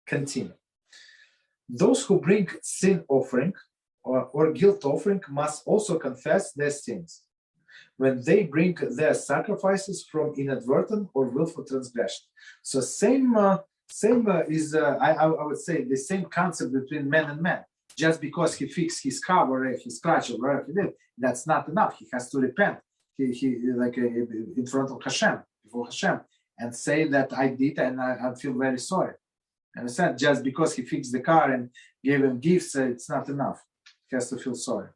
Continue. Those who bring sin offering or guilt offering must also confess their sins when they bring their sacrifices from inadvertent or willful transgression. So same is I would say the same concept between man and man. Just because he fixed his car or his scratch or whatever he did, that's not enough. He has to repent. He like in front of HaShem, before HaShem, and say that I did and I feel very sorry. Understand? Just because he fixed the car and gave him gifts, it's not enough. He has to feel sorry.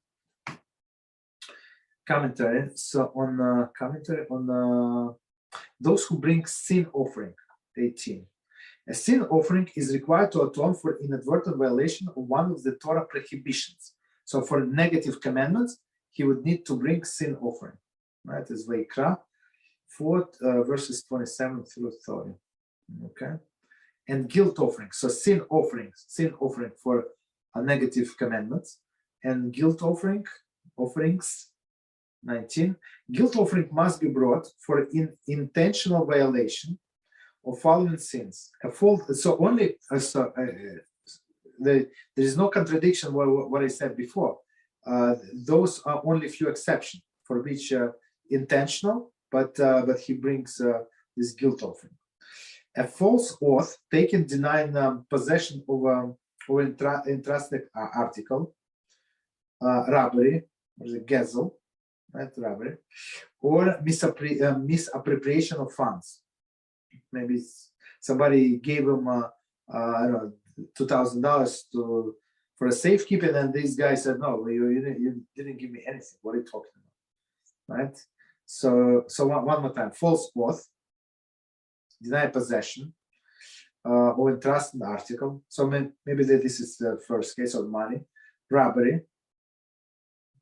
Commentary. So on commentary on those who bring sin offering, 18. A sin offering is required to atone for inadvertent violation of one of the Torah prohibitions. So for negative commandments, he would need to bring sin offering. Right? As Vayikra 4 verses 27 through 30. Okay. And guilt offering. So sin offering for negative commandments, and guilt offerings 19. Guilt offering must be brought for intentional violation of following sins. A fault. So only there is no contradiction with what I said before. Those are only few exceptions for which intentional, but he brings this guilt offering. A false oath taken denying possession of entrusted article, robbery, or the gezel, right? Robbery, or misappropriation of funds. Maybe somebody gave him I don't know, $2,000 for a safekeeping, and this guy said, "No, you didn't give me anything. What are you talking about?" Right? So one more time: false oath, deny possession, or entrusted article. So maybe this is the first case of money, robbery.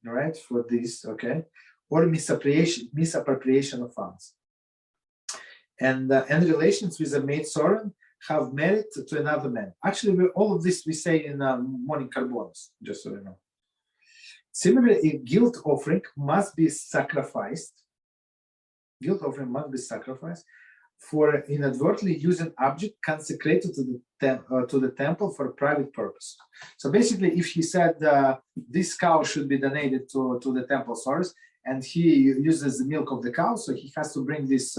Right, for this, okay, or misappropriation of funds, and relations with a maid servant have married to another man. Actually, all of this we say in morning carbonos, just so you know. Similarly, a guilt offering must be sacrificed. Guilt offering must be sacrificed for inadvertently using object consecrated to the temple for a private purpose. So basically, if he said this cow should be donated to the temple source, and he uses the milk of the cow, so he has to bring this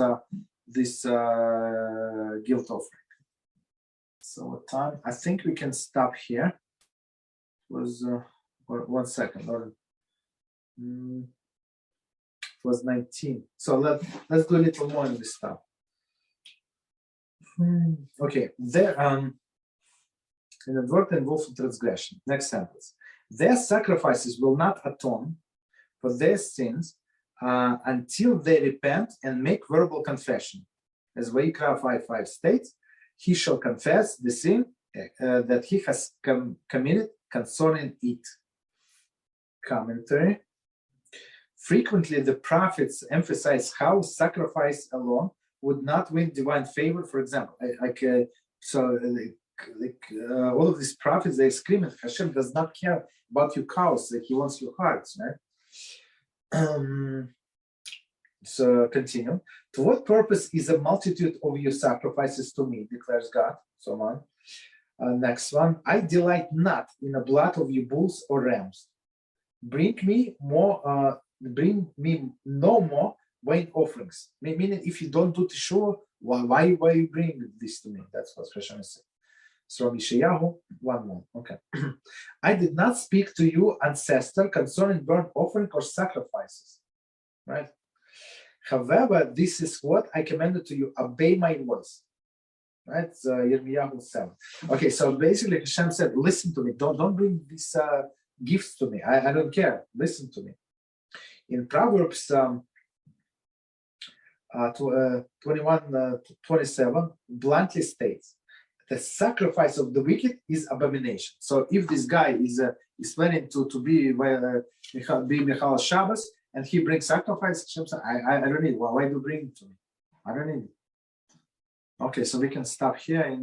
guilt offering. So what time? I think we can stop here. It was 1 second, or it was 19. So let's do a little more in this stuff. Okay, there inadvertent willful transgression. Next sentence. Their sacrifices will not atone for their sins until they repent and make verbal confession. As Vayikra 5:5 states, he shall confess the sin that he has committed concerning it. Commentary. Frequently, the prophets emphasize how sacrifice alone would not win divine favor. For example, all of these prophets, they scream that Hashem does not care about your cows, that he wants your hearts, right? So continue. To what purpose is a multitude of your sacrifices to me, declares God, so on. Next one. I delight not in the blood of your bulls or rams. Bring me no more vain offerings. Meaning, if you don't do teshuvah, why you bring this to me? That's what HaShem is saying. So from Yeshayahu 1:1. Okay. I did not speak to you, ancestor, concerning burnt offering or sacrifices. Right? However, this is what I commanded to you: obey my voice. Right? Yirmiyahu 7. Okay, so basically Hashem said, listen to me. Don't bring these gifts to me. I don't care. Listen to me. In Proverbs 21:27 bluntly states, the sacrifice of the wicked is abomination. So if this guy is planning to be Michal Shabbos and he brings sacrifice, Hashem said, I don't need it. Why do you bring it to me? I don't need it. Okay, so we can stop here in